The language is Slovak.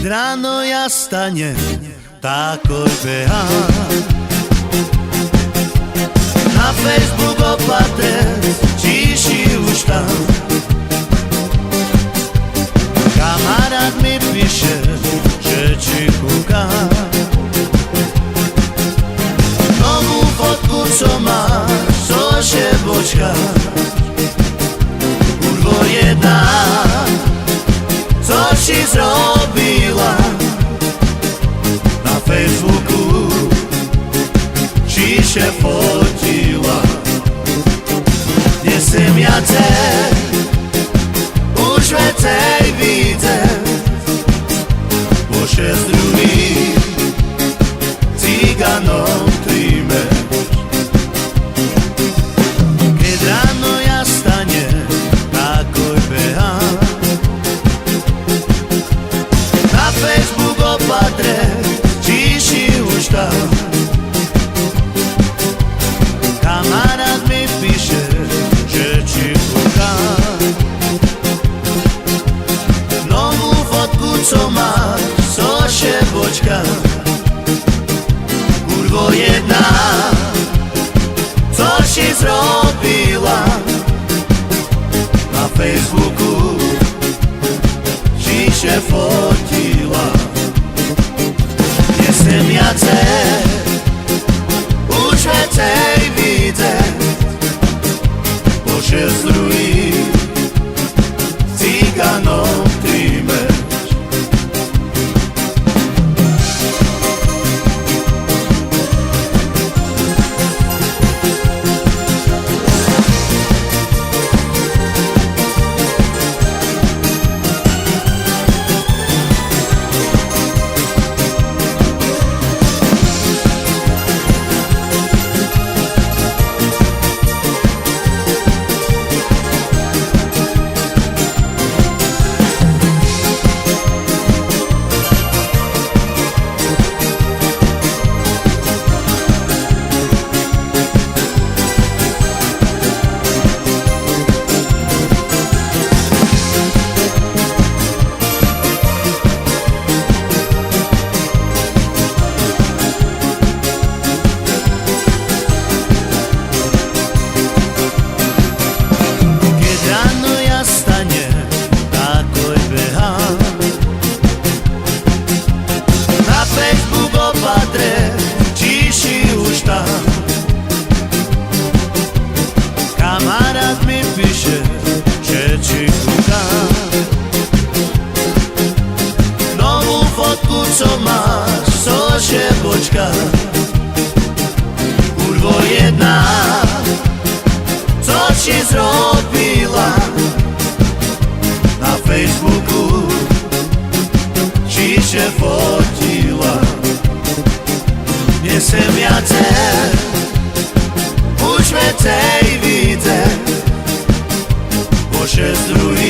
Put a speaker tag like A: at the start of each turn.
A: ráno ja stanem, takoj behám. Na Facebook opatrec, číši už tam. Kamarát mi píše, že či kúkam. Novú fotku, co máš, co šebočkáš. Kurvo jedna, co si zrobila na Facebooku, či še fotila. Nesem ja už vecej vidět, po 6 druhých ciganom trímeš. Keď ráno ja stanem, takoj behám. Na Facebook opatre, číši už tam. Kamarát mi píše, že či kúkam. Novú fotku, co máš, co šebočkám. Kurvo jedna, co si zrobila na Facebooku, či še fotila. Nesem ja už vecej vidět, po 6 druhých ciganom trímeš. Kamarát mi píše, že či kúkam. Novú fotku, co máš, co šebočkám. Kurvo jedna, co si zrobila na Facebooku, či še fotila. Nesem ja už vecej vidět, po 6 druhých